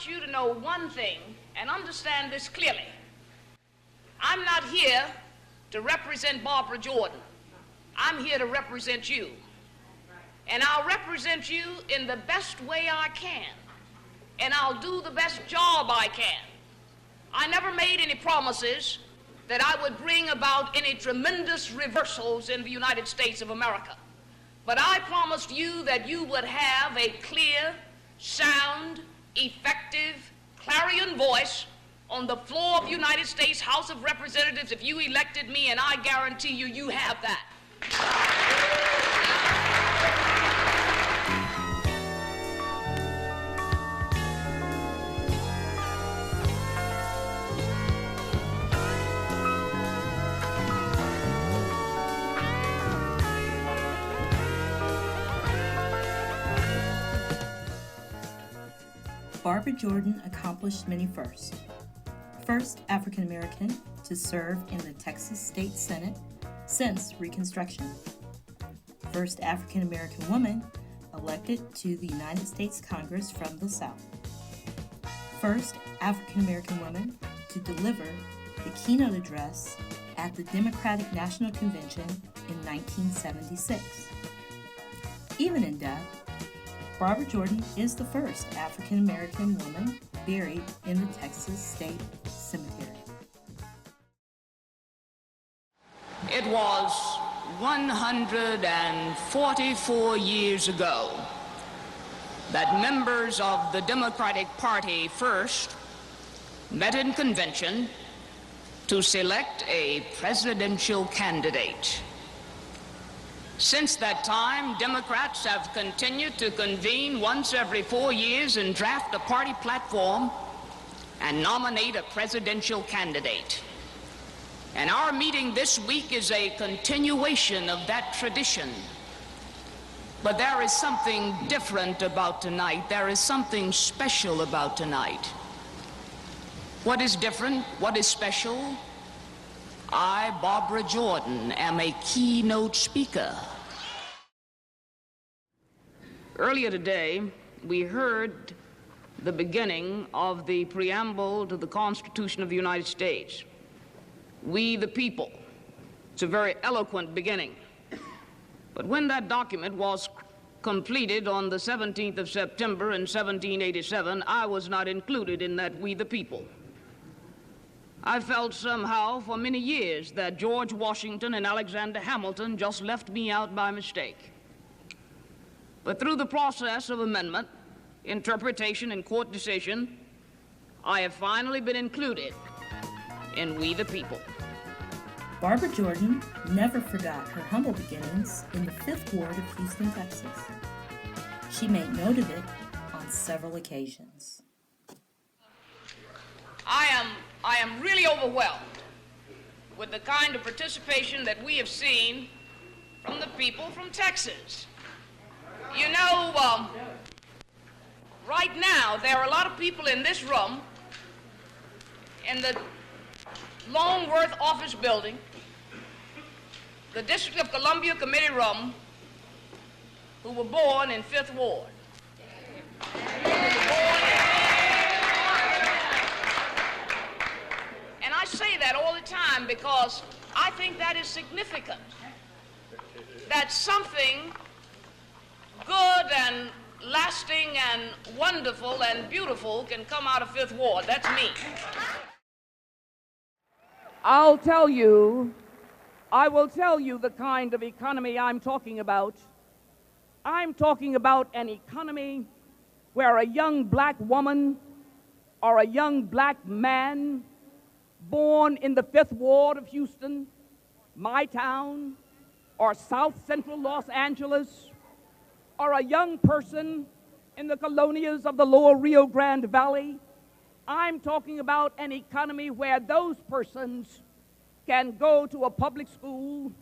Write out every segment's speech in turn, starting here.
want you to know one thing and understand this clearly. I'm not here to represent Barbara Jordan. I'm here to represent you. And I'll represent you in the best way I can. And I'll do the best job I can. I never made any promises that I would bring about any tremendous reversals in the United States of America. But I promised you that you would have a clear, sound, effective, clarion voice on the floor of the United States House of Representatives if you elected me, and I guarantee you, you have that. Barbara Jordan accomplished many firsts. First African American to serve in the Texas State Senate since Reconstruction. First African American woman elected to the United States Congress from the South. First African American woman to deliver the keynote address at the Democratic National Convention in 1976. Even in death, Barbara Jordan is the first African American woman buried in the Texas State Cemetery. It was 144 years ago that members of the Democratic Party first met in convention to select a presidential candidate. Since that time, Democrats have continued to convene once every 4 years and draft a party platform and nominate a presidential candidate. And our meeting this week is a continuation of that tradition. But there is something different about tonight. There is something special about tonight. What is different? What is special? I, Barbara Jordan, am a keynote speaker. Earlier today, we heard the beginning of the preamble to the Constitution of the United States. We the people. It's a very eloquent beginning. But when that document was completed on the 17th of September in 1787, I was not included in that we the people. I felt somehow for many years that George Washington and Alexander Hamilton just left me out by mistake. But through the process of amendment, interpretation, and court decision, I have finally been included in we the people. Barbara Jordan never forgot her humble beginnings in the 5th Ward of Houston, Texas. She made note of it on several occasions. I am really overwhelmed with the kind of participation that we have seen from the people from Texas. You know, right now there are a lot of people in this room, in the Longworth office building, the District of Columbia committee room, who were born in 5th Ward. And I say that all the time because I think that is significant, that something good and lasting and wonderful and beautiful can come out of 5th Ward. That's me. I will tell you the kind of economy I'm talking about. I'm talking about an economy where a young black woman or a young black man born in the 5th Ward of Houston, my town, or South Central Los Angeles, or a young person in the colonias of the lower Rio Grande Valley. I'm talking about an economy where those persons can go to a public school,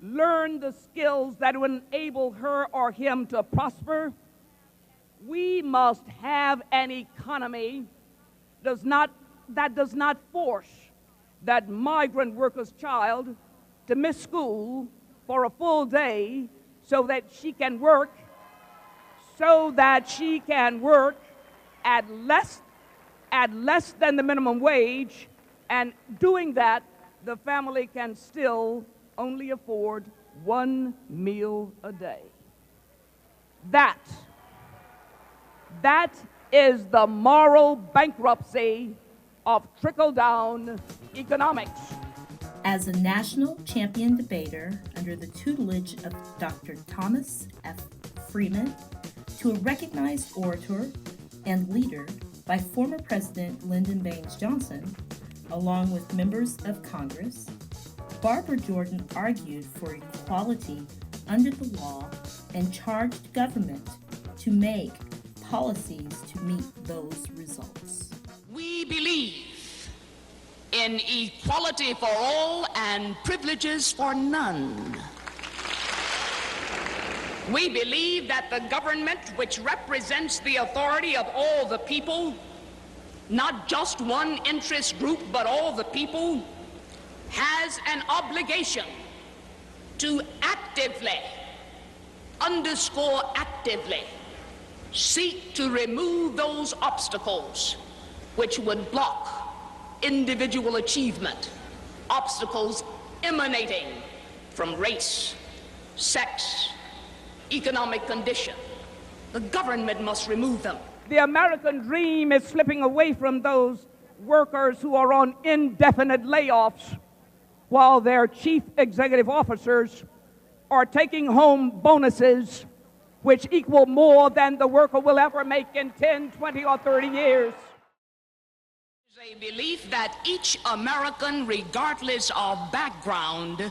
learn the skills that will enable her or him to prosper. We must have an economy that does not force that migrant worker's child to miss school for a full day so that she can work at less than the minimum wage, and doing that, the family can still only afford one meal a day. That is the moral bankruptcy of trickle-down economics. As a national champion debater under the tutelage of Dr. Thomas F. Freeman, to a recognized orator and leader by former President Lyndon Baines Johnson, along with members of Congress, Barbara Jordan argued for equality under the law and charged government to make policies to meet those results. We believe in equality for all and privileges for none. We believe that the government, which represents the authority of all the people, not just one interest group, but all the people, has an obligation to actively, underscore actively, seek to remove those obstacles which would block individual achievement, obstacles emanating from race, sex, economic condition. The government must remove them. The American dream is slipping away from those workers who are on indefinite layoffs, while their chief executive officers are taking home bonuses which equal more than the worker will ever make in 10, 20, or 30 years. There's a belief that each American, regardless of background,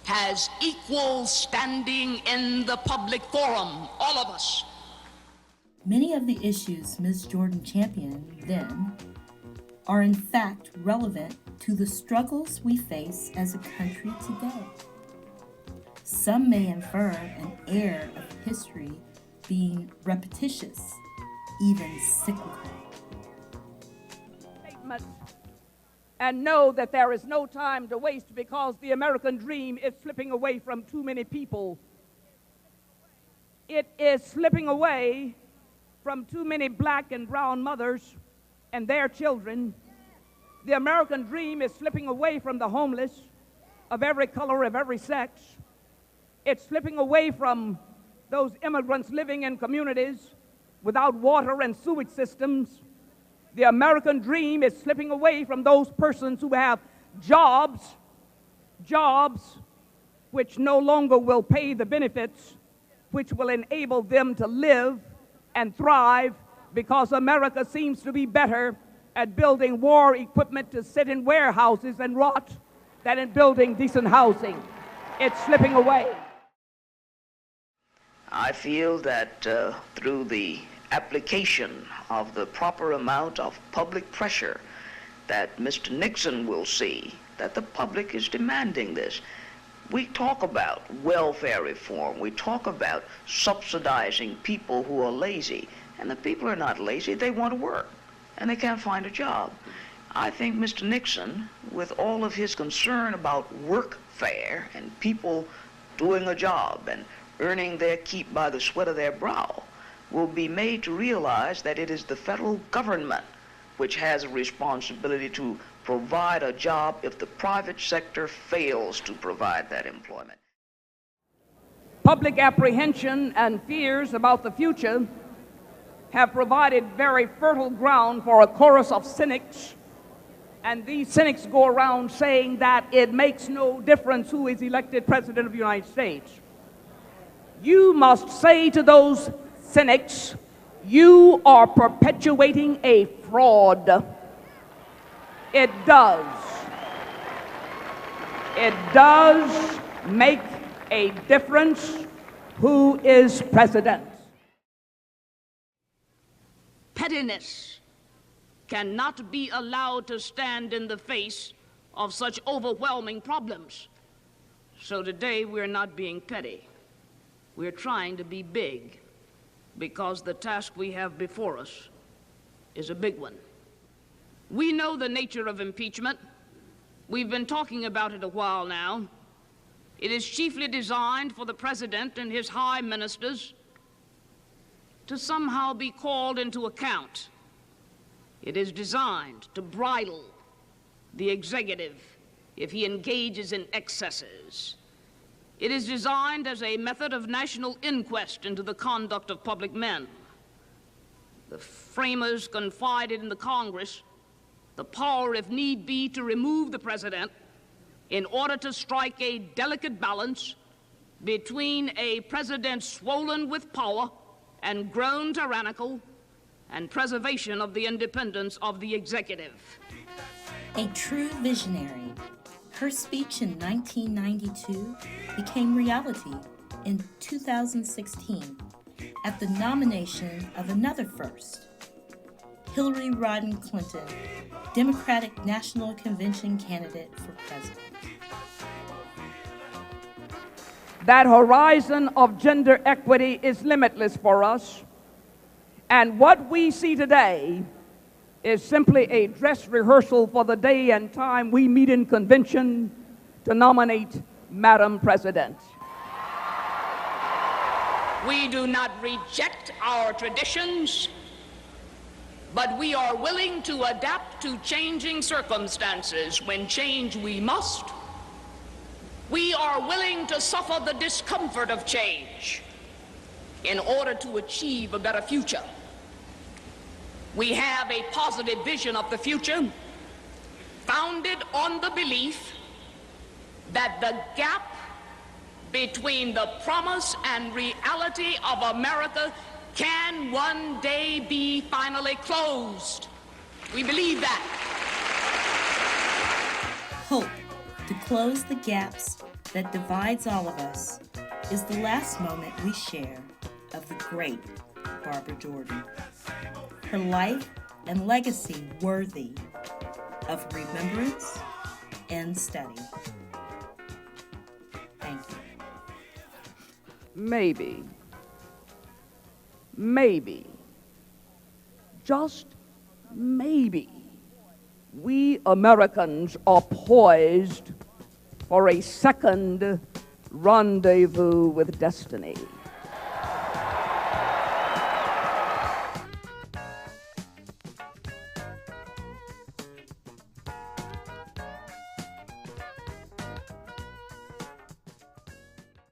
has equal standing in the public forum, all of us. Many of the issues Ms. Jordan championed then are in fact relevant to the struggles we face as a country today. Some may infer an air of history being repetitious, even cyclical. And know that there is no time to waste, because the American dream is slipping away from too many people. It is slipping away from too many black and brown mothers and their children. The American dream is slipping away from the homeless of every color, of every sex. It's slipping away from those immigrants living in communities without water and sewage systems. The American dream is slipping away from those persons who have jobs which no longer will pay the benefits which will enable them to live and thrive, because America seems to be better at building war equipment to sit in warehouses and rot than in building decent housing. It's slipping away. I feel that through the application of the proper amount of public pressure, that Mr. Nixon will see that the public is demanding this. We talk about welfare reform. We talk about subsidizing people who are lazy. And the people are not lazy. They want to work, and they can't find a job. I think Mr. Nixon, with all of his concern about workfare and people doing a job and earning their keep by the sweat of their brow, will be made to realize that it is the federal government which has a responsibility to provide a job if the private sector fails to provide that employment. Public apprehension and fears about the future have provided very fertile ground for a chorus of cynics, and these cynics go around saying that it makes no difference who is elected President of the United States. You must say to those cynics, you are perpetuating a fraud. It does make a difference who is president. Pettiness cannot be allowed to stand in the face of such overwhelming problems. So today we're not being petty. We're trying to be big, because the task we have before us is a big one. We know the nature of impeachment. We've been talking about it a while now. It is chiefly designed for the president and his high ministers to somehow be called into account It is designed to bridle the executive if he engages in excesses. It is designed as a method of national inquest into the conduct of public men. The framers confided in the Congress the power, if need be, to remove the president in order to strike a delicate balance between a president swollen with power and grown tyrannical and preservation of the independence of the executive. A true visionary, her speech in 1992 became reality in 2016 at the nomination of another first, Hillary Rodham Clinton, Democratic National Convention candidate for president. That horizon of gender equity is limitless for us, and what we see today is simply a dress rehearsal for the day and time we meet in convention to nominate Madam President. We do not reject our traditions, but we are willing to adapt to changing circumstances. When change we must, we are willing to suffer the discomfort of change in order to achieve a better future. We have a positive vision of the future founded on the belief that the gap between the promise and reality of America can one day be finally closed. We believe that. Hope to close the gaps that divides all of us is the last moment we share of the great Barbara Jordan. Her life and legacy worthy of remembrance and study. Thank you. Maybe, just maybe, we Americans are poised for a second rendezvous with destiny.